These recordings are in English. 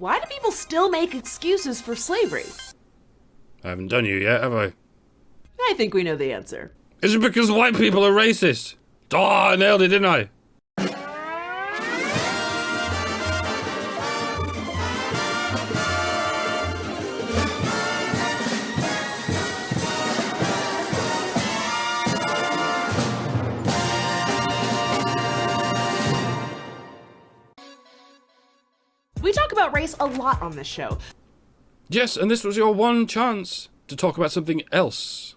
Why do people still make excuses for slavery? I haven't done you yet, have I? I think we know the answer. Is it because white people are racist? Oh, I nailed it, didn't I? We talk about race a lot on this show. Yes, and this was your one chance to talk about something else.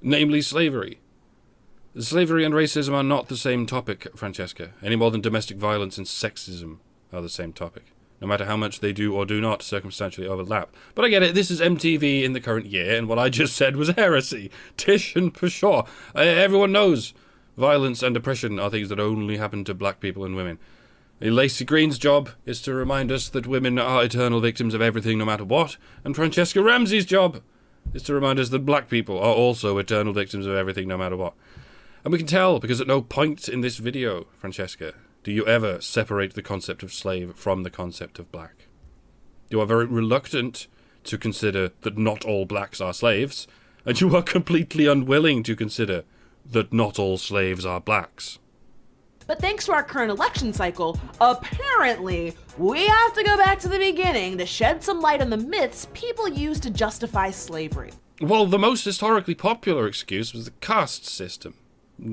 Namely slavery. Slavery and racism are not the same topic, Franchesca, any more than domestic violence and sexism are the same topic, no matter how much they do or do not circumstantially overlap. But I get it, this is MTV in the current year, and what I just said was heresy. Tish and Pshaw. Everyone knows violence and oppression are things that only happen to black people and women. Lacey Green's job is to remind us that women are eternal victims of everything no matter what, and Franchesca Ramsey's job is to remind us that black people are also eternal victims of everything no matter what. And we can tell, because at no point in this video, Franchesca, do you ever separate the concept of slave from the concept of black. You are very reluctant to consider that not all blacks are slaves, and you are completely unwilling to consider that not all slaves are blacks. But thanks to our current election cycle, apparently, we have to go back to the beginning to shed some light on the myths people use to justify slavery. Well, the most historically popular excuse was the caste system,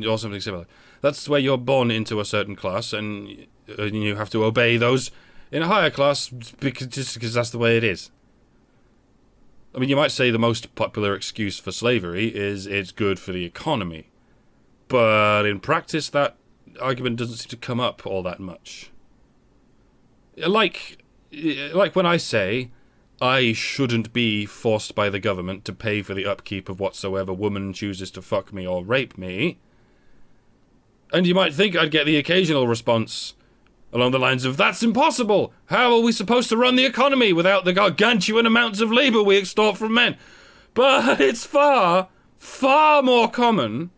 or something similar. That's where you're born into a certain class, and you have to obey those in a higher class, just because that's the way it is. I mean, you might say the most popular excuse for slavery is it's good for the economy. But in practice, that argument doesn't seem to come up all that much. Like when I say I shouldn't be forced by the government to pay for the upkeep of whatsoever woman chooses to fuck me or rape me, and you might think I'd get the occasional response along the lines of, that's impossible! How are we supposed to run the economy without the gargantuan amounts of labour we extort from men? But it's far, far more common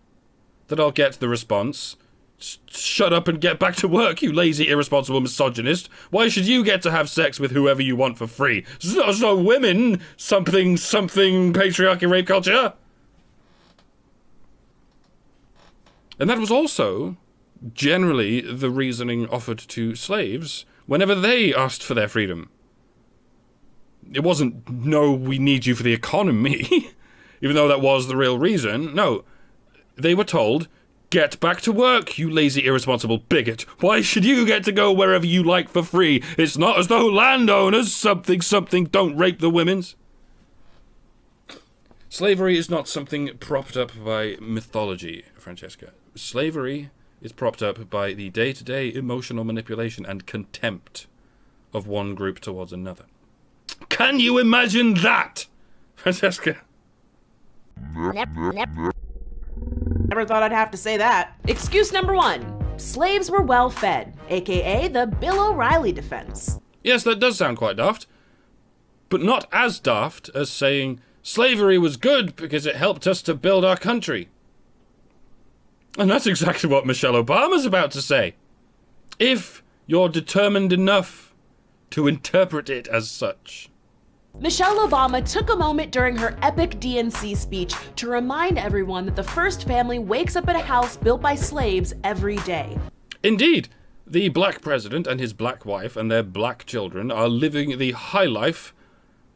that I'll get the response, shut up and get back to work, you lazy, irresponsible misogynist. Why should you get to have sex with whoever you want for free? So women, something, patriarchy, rape culture. And that was also generally the reasoning offered to slaves whenever they asked for their freedom. It wasn't, no, we need you for the economy, even though that was the real reason. No, they were told, get back to work, you lazy, irresponsible bigot. Why should you get to go wherever you like for free? It's not as though landowners, something, don't rape the women's. Slavery is not something propped up by mythology, Franchesca. Slavery is propped up by the day-to-day emotional manipulation and contempt of one group towards another. Can you imagine that, Franchesca? Never thought I'd have to say that. Excuse number 1. Slaves were well fed, aka the Bill O'Reilly defense. Yes, that does sound quite daft. But not as daft as saying slavery was good because it helped us to build our country. And that's exactly what Michelle Obama's about to say. If you're determined enough to interpret it as such. Michelle Obama took a moment during her epic DNC speech to remind everyone that the first family wakes up in a house built by slaves every day. Indeed, the black president and his black wife and their black children are living the high life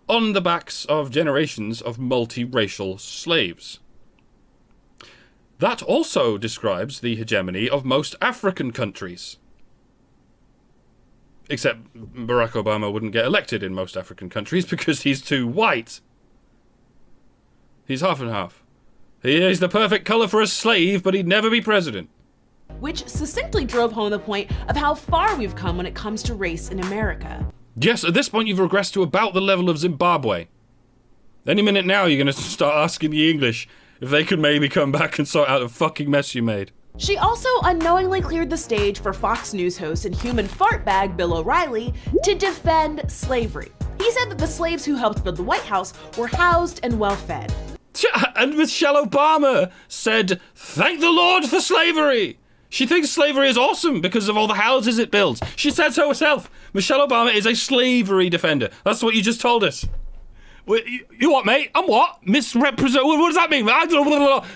on the backs of generations of multiracial slaves. That also describes the hegemony of most African countries. Except Barack Obama wouldn't get elected in most African countries because he's too white. He's half and half. He's the perfect colour for a slave, but he'd never be president. Which succinctly drove home the point of how far we've come when it comes to race in America. Yes, at this point you've regressed to about the level of Zimbabwe. Any minute now you're going to start asking the English if they could maybe come back and sort out the fucking mess you made. She also unknowingly cleared the stage for Fox News host and human fart bag Bill O'Reilly to defend slavery. He said that the slaves who helped build the White House were housed and well fed. And Michelle Obama said, thank the Lord for slavery! She thinks slavery is awesome because of all the houses it builds. She said so herself. Michelle Obama is a slavery defender. That's what you just told us. You what, mate? I'm what? Misrepresent? What does that mean?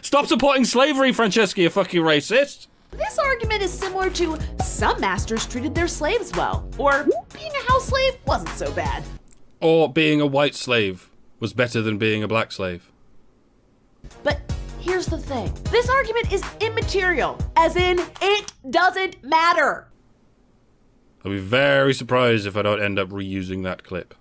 Stop supporting slavery, Franchesca, you fucking racist. This argument is similar to some masters treated their slaves well, or being a house slave wasn't so bad. Or being a white slave was better than being a black slave. But here's the thing. This argument is immaterial, as in, it doesn't matter. I'll be very surprised if I don't end up reusing that clip.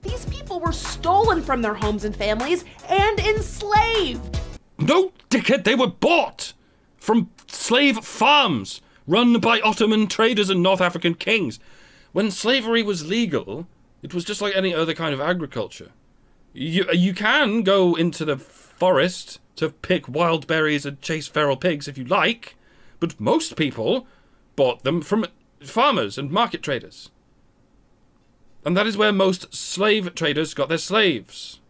These people were stolen from their homes and families and enslaved. No, dickhead, they were bought from slave farms run by Ottoman traders and North African kings. When slavery was legal, it was just like any other kind of agriculture. You can go into the forest to pick wild berries and chase feral pigs if you like, but most people bought them from farmers and market traders. And that is where most slave traders got their slaves.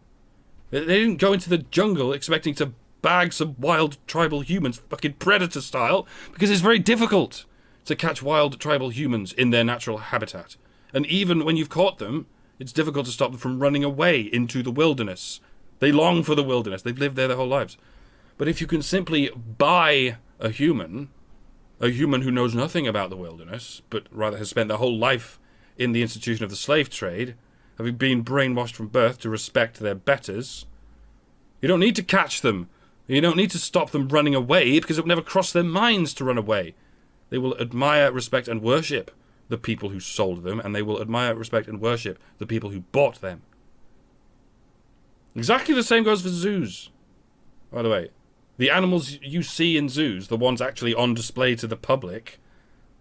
They didn't go into the jungle expecting to bag some wild tribal humans, fucking predator style, because it's very difficult to catch wild tribal humans in their natural habitat. And even when you've caught them, it's difficult to stop them from running away into the wilderness. They long for the wilderness. They've lived there their whole lives. But if you can simply buy a human who knows nothing about the wilderness, but rather has spent their whole life in the institution of the slave trade, having been brainwashed from birth to respect their betters, you don't need to catch them. You don't need to stop them running away, because it would never cross their minds to run away. They will admire, respect, and worship the people who sold them, and they will admire, respect, and worship the people who bought them. Exactly the same goes for zoos. By the way, the animals you see in zoos, the ones actually on display to the public,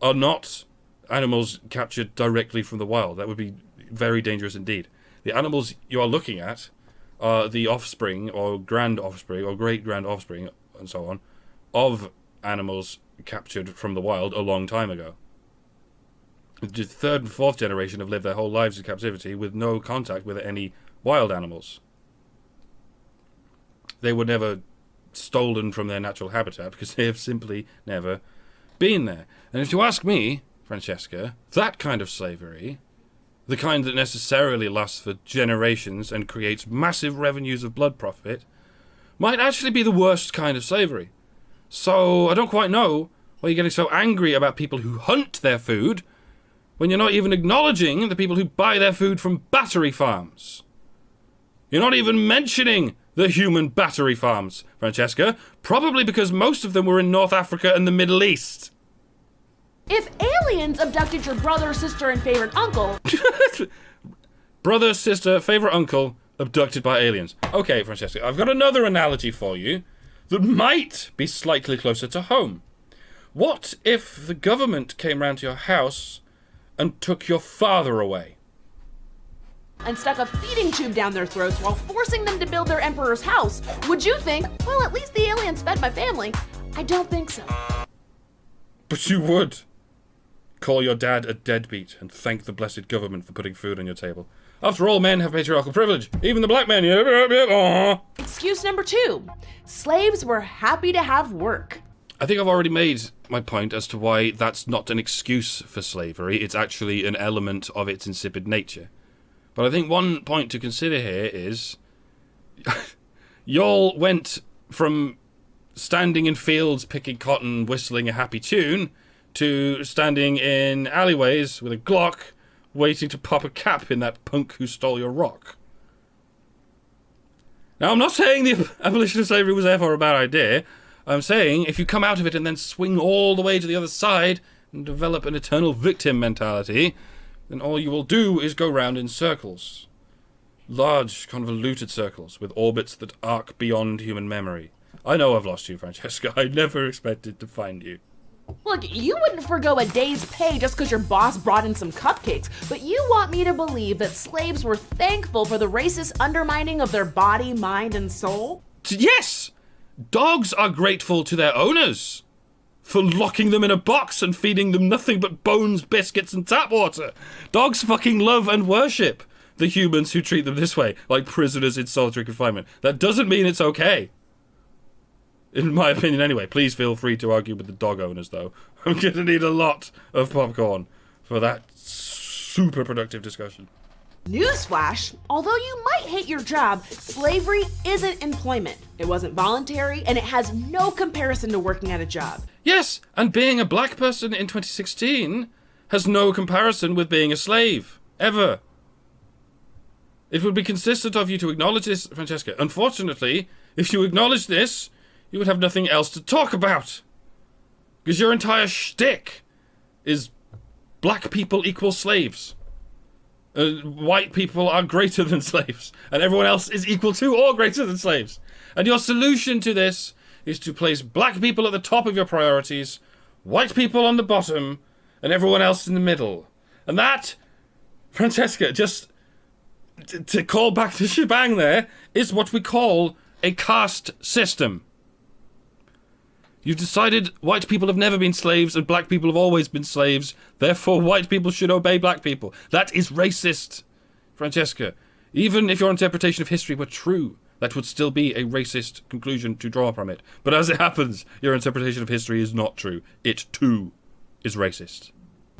are not animals captured directly from the wild. That would be very dangerous indeed. The animals you are looking at are the offspring, or grand offspring, or great grand offspring, and so on, of animals captured from the wild a long time ago. The third and fourth generation have lived their whole lives in captivity with no contact with any wild animals. They were never stolen from their natural habitat because they have simply never been there. And if you ask me, Franchesca, that kind of slavery, the kind that necessarily lasts for generations and creates massive revenues of blood profit, might actually be the worst kind of slavery. So I don't quite know why you're getting so angry about people who hunt their food when you're not even acknowledging the people who buy their food from battery farms. You're not even mentioning the human battery farms, Franchesca, probably because most of them were in North Africa and the Middle East. If aliens abducted your brother, sister, and favorite uncle... Brother, sister, favorite uncle, abducted by aliens. Okay, Franchesca, I've got another analogy for you that might be slightly closer to home. What if the government came round to your house and took your father away? And stuck a feeding tube down their throats while forcing them to build their emperor's house? Would you think, well, at least the aliens fed my family? I don't think so. But you would. Call your dad a deadbeat and thank the blessed government for putting food on your table. After all, men have patriarchal privilege. Even the black men. Excuse number 2. Slaves were happy to have work. I think I've already made my point as to why that's not an excuse for slavery. It's actually an element of its insipid nature. But I think one point to consider here is y'all went from standing in fields picking cotton, whistling a happy tune, to standing in alleyways with a Glock, waiting to pop a cap in that punk who stole your rock. Now, I'm not saying the abolition of slavery was therefore a bad idea. I'm saying if you come out of it and then swing all the way to the other side and develop an eternal victim mentality, then all you will do is go round in circles. Large, convoluted circles with orbits that arc beyond human memory. I know I've lost you, Franchesca. I never expected to find you. Look, you wouldn't forgo a day's pay just because your boss brought in some cupcakes, but you want me to believe that slaves were thankful for the racist undermining of their body, mind, and soul? Yes! Dogs are grateful to their owners for locking them in a box and feeding them nothing but bones, biscuits, and tap water. Dogs fucking love and worship the humans who treat them this way, like prisoners in solitary confinement. That doesn't mean it's okay. In my opinion, anyway. Please feel free to argue with the dog owners, though. I'm going to need a lot of popcorn for that super productive discussion. Newsflash, although you might hate your job, slavery isn't employment. It wasn't voluntary, and it has no comparison to working at a job. Yes, and being a black person in 2016 has no comparison with being a slave. Ever. It would be consistent of you to acknowledge this, Franchesca. Unfortunately, if you acknowledge this, you would have nothing else to talk about. Because your entire shtick is black people equal slaves. White people are greater than slaves. And everyone else is equal to or greater than slaves. And your solution to this is to place black people at the top of your priorities, white people on the bottom, and everyone else in the middle. And that, Franchesca, just to call back the shebang there, is what we call a caste system. You've decided white people have never been slaves and black people have always been slaves, therefore white people should obey black people. That is racist, Franchesca. Even if your interpretation of history were true, that would still be a racist conclusion to draw from it. But as it happens, your interpretation of history is not true. It, too, is racist.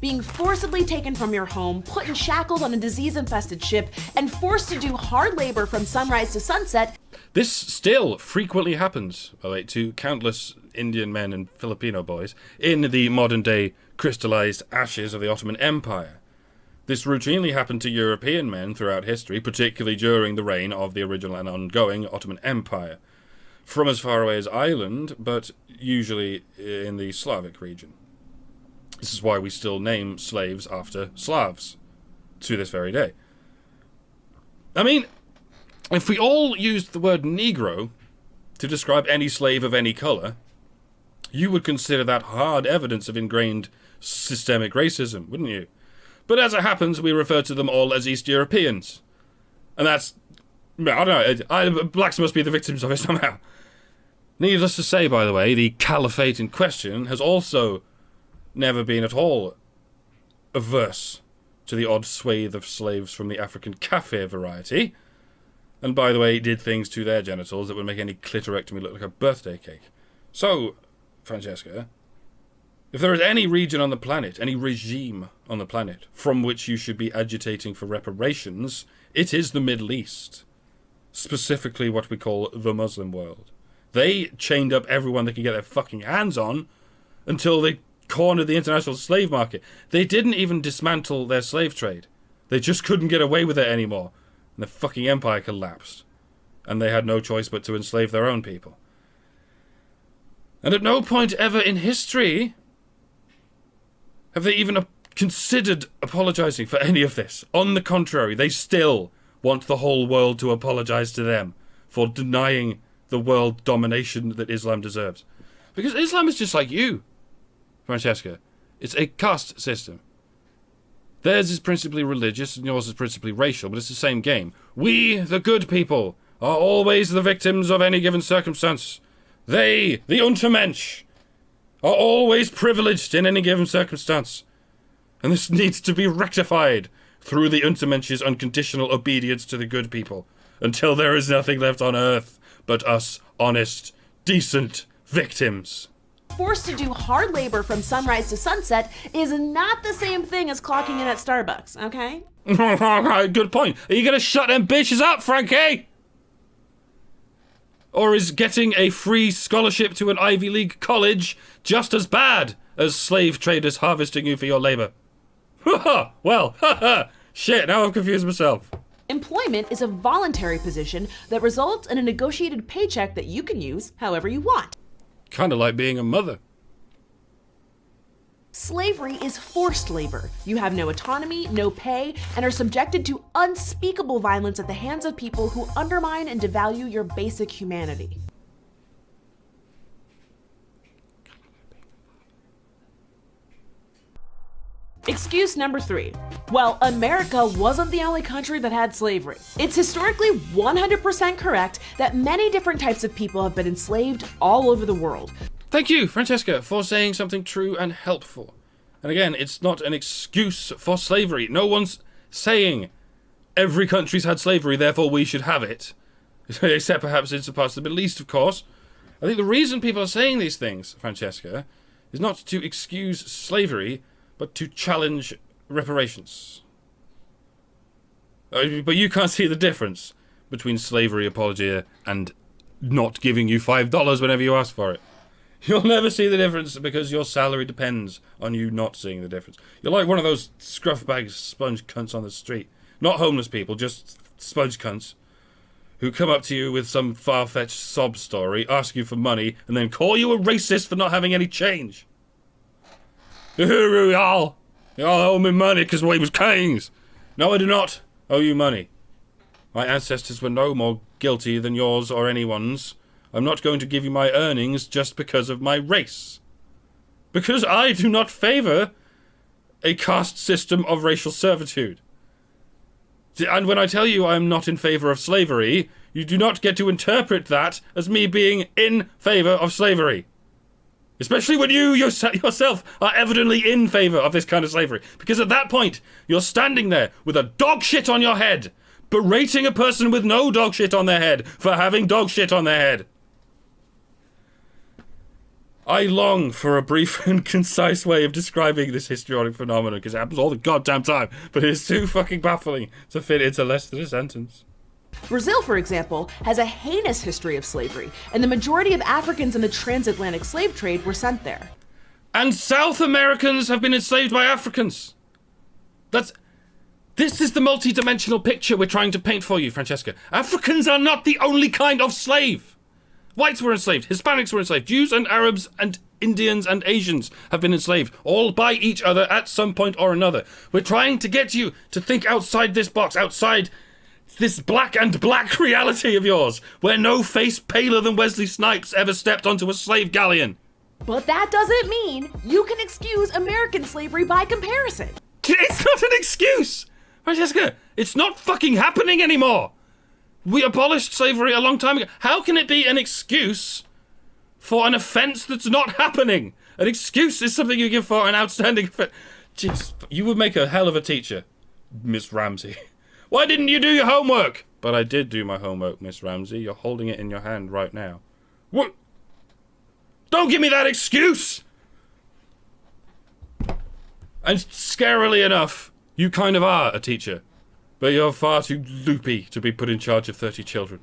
Being forcibly taken from your home, put in shackles on a disease-infested ship, and forced to do hard labor from sunrise to sunset. This still frequently happens, to countless Indian men and Filipino boys in the modern-day crystallized ashes of the Ottoman Empire. This routinely happened to European men throughout history, particularly during the reign of the original and ongoing Ottoman Empire, from as far away as Ireland, but usually in the Slavic region. This is why we still name slaves after Slavs, to this very day. I mean, if we all used the word Negro to describe any slave of any colour, you would consider that hard evidence of ingrained systemic racism, wouldn't you? But as it happens, we refer to them all as East Europeans. And that's... I don't know, blacks must be the victims of it somehow. Needless to say, by the way, the caliphate in question has also never been at all averse to the odd swathe of slaves from the African Kafir variety, and by the way, did things to their genitals that would make any clitorectomy look like a birthday cake. So, Franchesca, if there is any region on the planet, any regime on the planet, from which you should be agitating for reparations, it is the Middle East. Specifically what we call the Muslim world. They chained up everyone they could get their fucking hands on until they cornered the international slave market. They didn't even dismantle their slave trade. They just couldn't get away with it anymore. And the fucking empire collapsed. And they had no choice but to enslave their own people. And at no point ever in history have they even considered apologizing for any of this. On the contrary, they still want the whole world to apologize to them for denying the world domination that Islam deserves. Because Islam is just like you, Franchesca. It's a caste system. Theirs is principally religious and yours is principally racial, but it's the same game. We, the good people, are always the victims of any given circumstance. They, the Untermensch, are always privileged in any given circumstance. And this needs to be rectified through the Untermensch's unconditional obedience to the good people, until there is nothing left on earth but us honest, decent victims. Forced to do hard labor from sunrise to sunset is not the same thing as clocking in at Starbucks, okay? Good point. Are you gonna shut them bitches up, Frankie? Or is getting a free scholarship to an Ivy League college just as bad as slave traders harvesting you for your labor? Well, shit, now I've confused myself. Employment is a voluntary position that results in a negotiated paycheck that you can use however you want. Kind of like being a mother. Slavery is forced labor. You have no autonomy, no pay, and are subjected to unspeakable violence at the hands of people who undermine and devalue your basic humanity. Excuse number 3. Well, America wasn't the only country that had slavery. It's historically 100% correct that many different types of people have been enslaved all over the world. Thank you, Franchesca, for saying something true and helpful. And again, it's not an excuse for slavery. No one's saying every country's had slavery, therefore we should have it. Except perhaps in some parts of the Middle East, of course. I think the reason people are saying these things, Franchesca, is not to excuse slavery, but to challenge reparations. But you can't see the difference between slavery apology and not giving you $5 whenever you ask for it. You'll never see the difference because your salary depends on you not seeing the difference. You're like one of those scruff bag sponge cunts on the street. Not homeless people, just sponge cunts who come up to you with some far-fetched sob story, ask you for money, and then call you a racist for not having any change. Y'all owe me money because we was kings. No, I do not owe you money. My ancestors were no more guilty than yours or anyone's. I'm not going to give you my earnings just because of my race. Because I do not favour a caste system of racial servitude. And when I tell you I'm not in favour of slavery, you do not get to interpret that as me being in favour of slavery. Especially when you yourself are evidently in favour of this kind of slavery. Because at that point, you're standing there with a dog shit on your head, berating a person with no dog shit on their head for having dog shit on their head. I long for a brief and concise way of describing this histrionic phenomenon, because it happens all the goddamn time, but it is too fucking baffling to fit into less than a sentence. Brazil, for example, has a heinous history of slavery, and the majority of Africans in the transatlantic slave trade were sent there. And South Americans have been enslaved by Africans. This is the multi-dimensional picture we're trying to paint for you, Franchesca. Africans are not the only kind of slave. Whites were enslaved, Hispanics were enslaved, Jews and Arabs and Indians and Asians have been enslaved, all by each other at some point or another. We're trying to get you to think outside this box, outside this black and black reality of yours, where no face paler than Wesley Snipes ever stepped onto a slave galleon. But that doesn't mean you can excuse American slavery by comparison. It's not an excuse! Francesca, it's not fucking happening anymore! We abolished slavery a long time ago. How can it be an excuse for an offence that's not happening? An excuse is something you give for an outstanding offence. Jeez, you would make a hell of a teacher, Miss Ramsey. Why didn't you do your homework? But I did do my homework, Miss Ramsey. You're holding it in your hand right now. What? Don't give me that excuse! And scarily enough, you kind of are a teacher. But you're far too loopy to be put in charge of 30 children.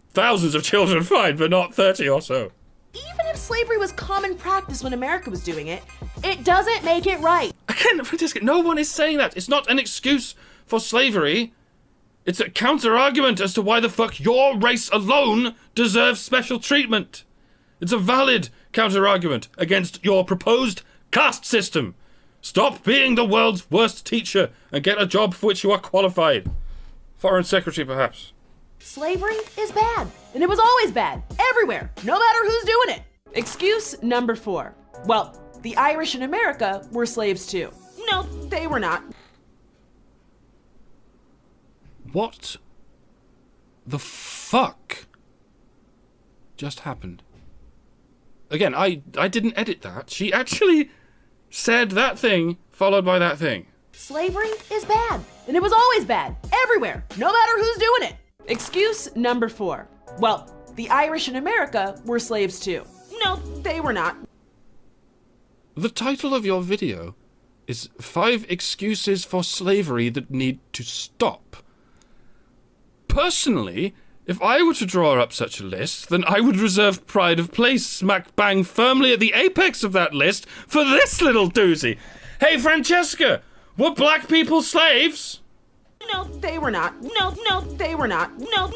Thousands of children, fine, but not 30 or so. Even if slavery was common practice when America was doing it, it doesn't make it right. Again, Francesca, no one is saying that. It's not an excuse for slavery. It's a counter-argument as to why the fuck your race alone deserves special treatment. It's a valid counter-argument against your proposed caste system. Stop being the world's worst teacher and get a job for which you are qualified. Foreign Secretary, perhaps. Slavery is bad, and it was always bad, everywhere, no matter who's doing it. Excuse number 4. Well, the Irish in America were slaves too. No, they were not. What the fuck just happened? Again, I didn't edit that. She actually said that thing, followed by that thing. Slavery is bad, and it was always bad, everywhere, no matter who's doing it. Excuse number 4. Well, the Irish in America were slaves too. No, they were not. The title of your video is 5 Excuses for Slavery That Need to Stop. Personally, if I were to draw up such a list, then I would reserve pride of place smack bang firmly at the apex of that list for this little doozy. Hey, Francesca, were black people slaves? No, they were not. No, they were not. No,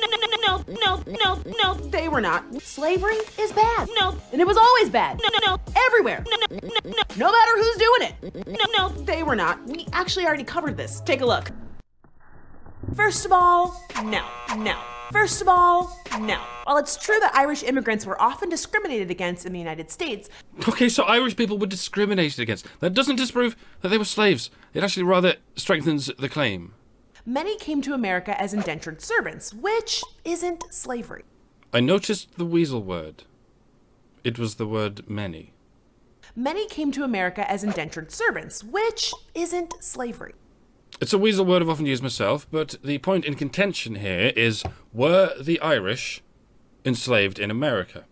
they were not. Slavery is bad. No, and it was always bad. No, everywhere. No matter who's doing it. No, they were not. We actually already covered this. Take a look. First of all, no. First of all, no. While it's true that Irish immigrants were often discriminated against in the United States... Okay, so Irish people were discriminated against. That doesn't disprove that they were slaves. It actually rather strengthens the claim. Many came to America as indentured servants, which isn't slavery. I noticed the weasel word. It was the word many. Many came to America as indentured servants, which isn't slavery. It's a weasel word I've often used myself, but the point in contention here is, were the Irish enslaved in America?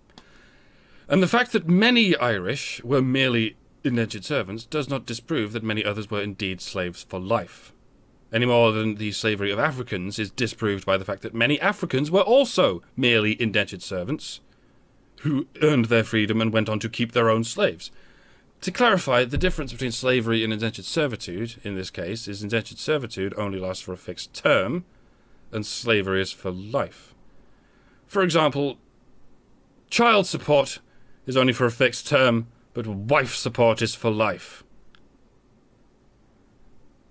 And the fact that many Irish were merely indentured servants does not disprove that many others were indeed slaves for life. Any more than the slavery of Africans is disproved by the fact that many Africans were also merely indentured servants who earned their freedom and went on to keep their own slaves. To clarify, the difference between slavery and indentured servitude, in this case, is indentured servitude only lasts for a fixed term, and slavery is for life. For example, child support is only for a fixed term, but wife support is for life.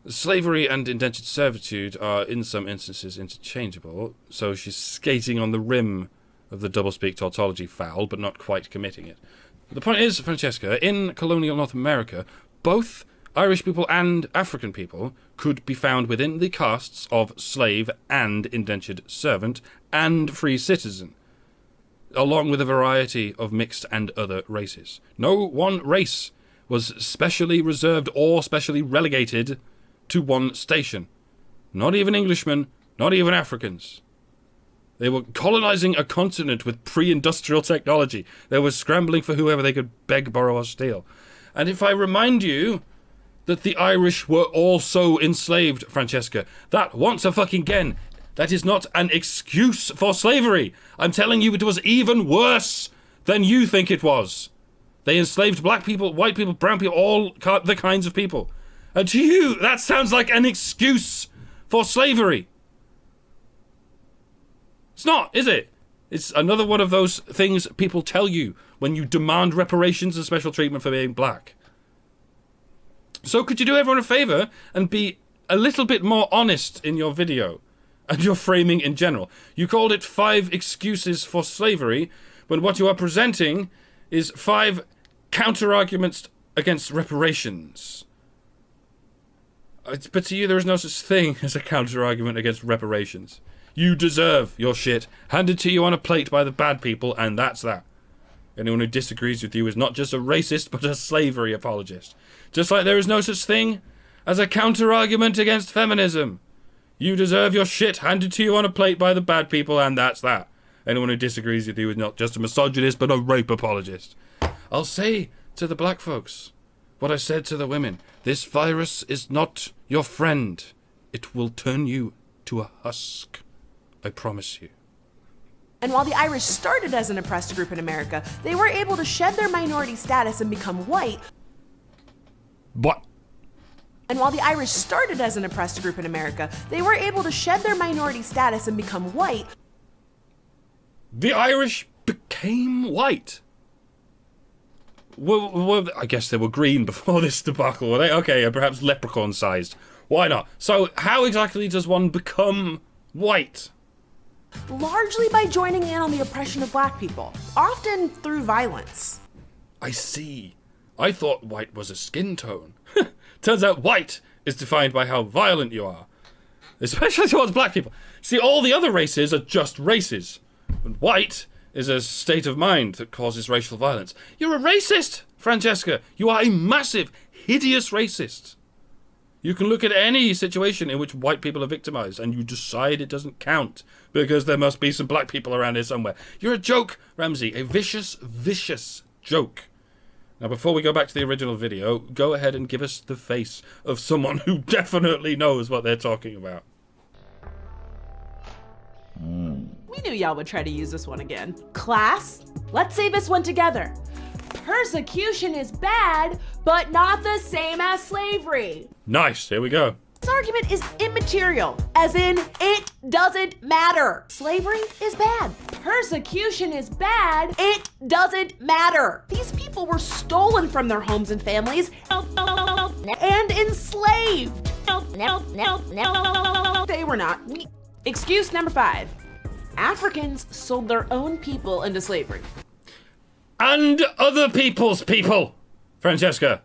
Slavery and indentured servitude are in some instances interchangeable, so she's skating on the rim of the doublespeak tautology foul, but not quite committing it. The point is, Franchesca, in colonial North America, both Irish people and African people could be found within the castes of slave and indentured servant and free citizen, along with a variety of mixed and other races. No one race was specially reserved or specially relegated to one station. Not even Englishmen, not even Africans. They were colonizing a continent with pre-industrial technology. They were scrambling for whoever they could beg, borrow, or steal. And if I remind you that the Irish were also enslaved, Franchesca, that once a fucking again, that is not an excuse for slavery. I'm telling you, it was even worse than you think it was. They enslaved black people, white people, brown people, all the kinds of people. And to you, that sounds like an excuse for slavery. It's not, is it? It's another one of those things people tell you when you demand reparations and special treatment for being black. So could you do everyone a favour and be a little bit more honest in your video and your framing in general? You called it 5 excuses for slavery, when what you are presenting is 5 counter-arguments against reparations. But to you, there is no such thing as a counter-argument against reparations. You deserve your shit handed to you on a plate by the bad people, and that's that. Anyone who disagrees with you is not just a racist, but a slavery apologist. Just like there is no such thing as a counter-argument against feminism. You deserve your shit handed to you on a plate by the bad people, and that's that. Anyone who disagrees with you is not just a misogynist, but a rape apologist. I'll say to the black folks what I said to the women. This virus is not your friend. It will turn you to a husk. I promise you. And while the Irish started as an oppressed group in America, they were able to shed their minority status and become white. What? And while the Irish started as an oppressed group in America, they were able to shed their minority status and become white. The Irish became white? Well, I guess they were green before this debacle, were they? Okay, perhaps leprechaun-sized. Why not? So, how exactly does one become white? Largely by joining in on the oppression of black people, often through violence. I see. I thought white was a skin tone. Turns out white is defined by how violent you are. Especially towards black people. See, all the other races are just races. And white is a state of mind that causes racial violence. You're a racist, Franchesca. You are a massive, hideous racist. You can look at any situation in which white people are victimized and you decide it doesn't count because there must be some black people around here somewhere. You're a joke, Ramsey. A vicious, vicious joke. Now, before we go back to the original video, go ahead and give us the face of someone who definitely knows what they're talking about. We knew y'all would try to use this one again. Class, let's say this one together. Persecution is bad, but not the same as slavery. Nice, here we go. This argument is immaterial, as in, it doesn't matter. Slavery is bad. Persecution is bad. It doesn't matter. These people were stolen from their homes and families and enslaved. They were not. Excuse number 5. Africans sold their own people into slavery. And other people's people, Franchesca.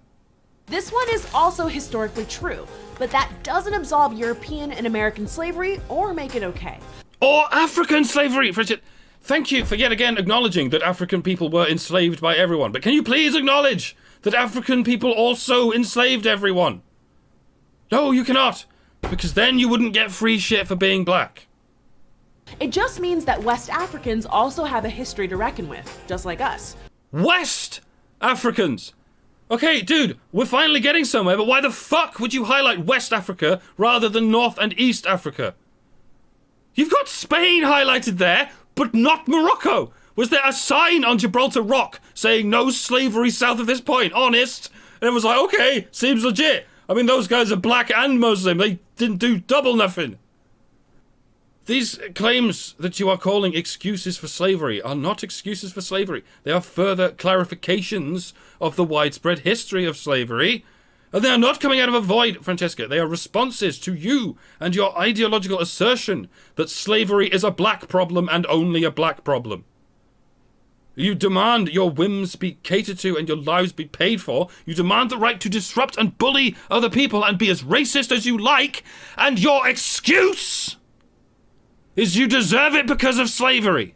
This one is also historically true, but that doesn't absolve European and American slavery or make it okay. Or African slavery, Franchesca. Thank you for yet again acknowledging that African people were enslaved by everyone, but can you please acknowledge that African people also enslaved everyone? No, you cannot, because then you wouldn't get free shit for being black. It just means that West Africans also have a history to reckon with, just like us. West Africans. Okay, dude, we're finally getting somewhere, but why the fuck would you highlight West Africa rather than North and East Africa? You've got Spain highlighted there, but not Morocco. Was there a sign on Gibraltar Rock saying no slavery south of this point? Honest? And it was like, okay, seems legit. I mean, those guys are black and Muslim. They didn't do double nothing. These claims that you are calling excuses for slavery are not excuses for slavery. They are further clarifications of the widespread history of slavery. And they are not coming out of a void, Franchesca. They are responses to you and your ideological assertion that slavery is a black problem and only a black problem. You demand your whims be catered to and your lives be paid for. You demand the right to disrupt and bully other people and be as racist as you like. And your excuse is you deserve it because of slavery.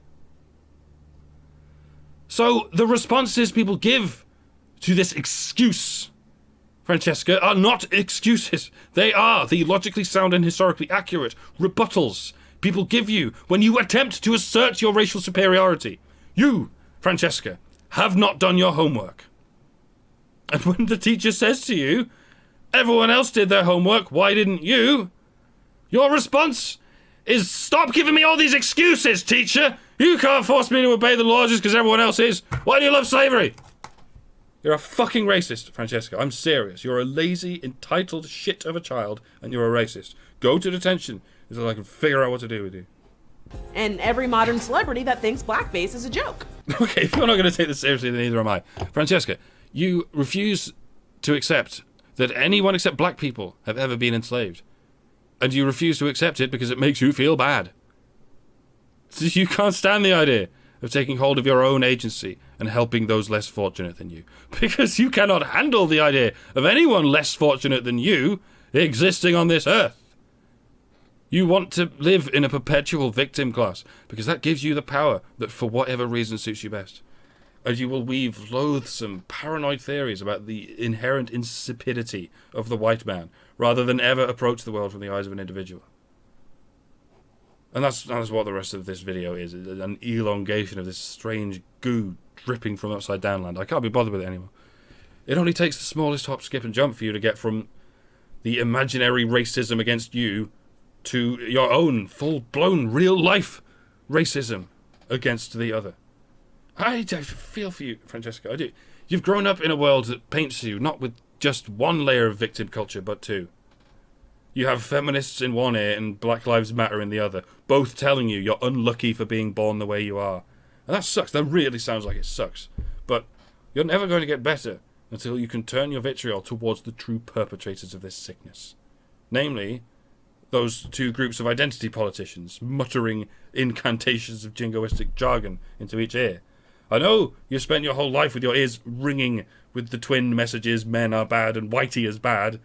So the responses people give to this excuse, Franchesca, are not excuses. They are the logically sound and historically accurate rebuttals people give you when you attempt to assert your racial superiority. You, Franchesca, have not done your homework. And when the teacher says to you, everyone else did their homework, why didn't you? Your response is, stop giving me all these excuses, teacher. You can't force me to obey the laws just because everyone else is. Why do you love slavery? You're a fucking racist, Franchesca. I'm serious. You're a lazy, entitled shit of a child, and you're a racist. Go to detention until I can figure out what to do with you. And every modern celebrity that thinks blackface is a joke. Okay, if you're not going to take this seriously, then neither am I. Franchesca, you refuse to accept that anyone except black people have ever been enslaved. And you refuse to accept it because it makes you feel bad. So you can't stand the idea of taking hold of your own agency and helping those less fortunate than you. Because you cannot handle the idea of anyone less fortunate than you existing on this earth. You want to live in a perpetual victim class because that gives you the power that for whatever reason suits you best. And you will weave loathsome, paranoid theories about the inherent insipidity of the white man rather than ever approach the world from the eyes of an individual. And that's what the rest of this video is, an elongation of this strange goo dripping from upside down land. I can't be bothered with it anymore. It only takes the smallest hop, skip and jump for you to get from the imaginary racism against you to your own full-blown real-life racism against the other. I feel for you, Franchesca, I do. You've grown up in a world that paints you not with just one layer of victim culture, but two. You have feminists in one ear and Black Lives Matter in the other, both telling you you're unlucky for being born the way you are. And that sucks. That really sounds like it sucks. But you're never going to get better until you can turn your vitriol towards the true perpetrators of this sickness. Namely, those two groups of identity politicians muttering incantations of jingoistic jargon into each ear. I know you've spent your whole life with your ears ringing with the twin messages, men are bad and whitey is bad,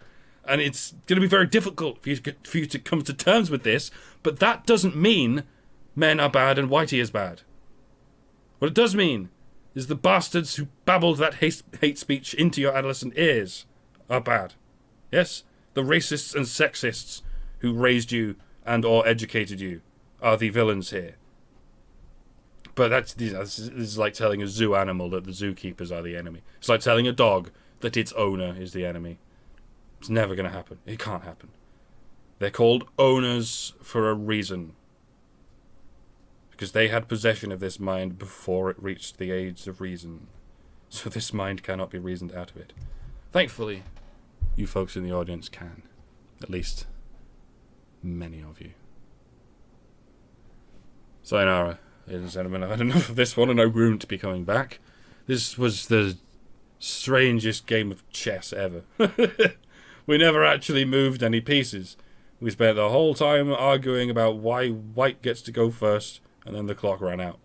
and it's going to be very difficult for you to come to terms with this, but that doesn't mean men are bad and whitey is bad. What it does mean is the bastards who babbled that hate speech into your adolescent ears are bad. Yes, the racists and sexists who raised you and or educated you are the villains here. But this is like telling a zoo animal that the zookeepers are the enemy. It's like telling a dog that its owner is the enemy. It's never going to happen. It can't happen. They're called owners for a reason. Because they had possession of this mind before it reached the age of reason. So this mind cannot be reasoned out of it. Thankfully, you folks in the audience can. At least, many of you. Sayonara, ladies and gentlemen. I've had enough of this one and I won't be coming back. This was the strangest game of chess ever. We never actually moved any pieces. We spent the whole time arguing about why white gets to go first, and then the clock ran out.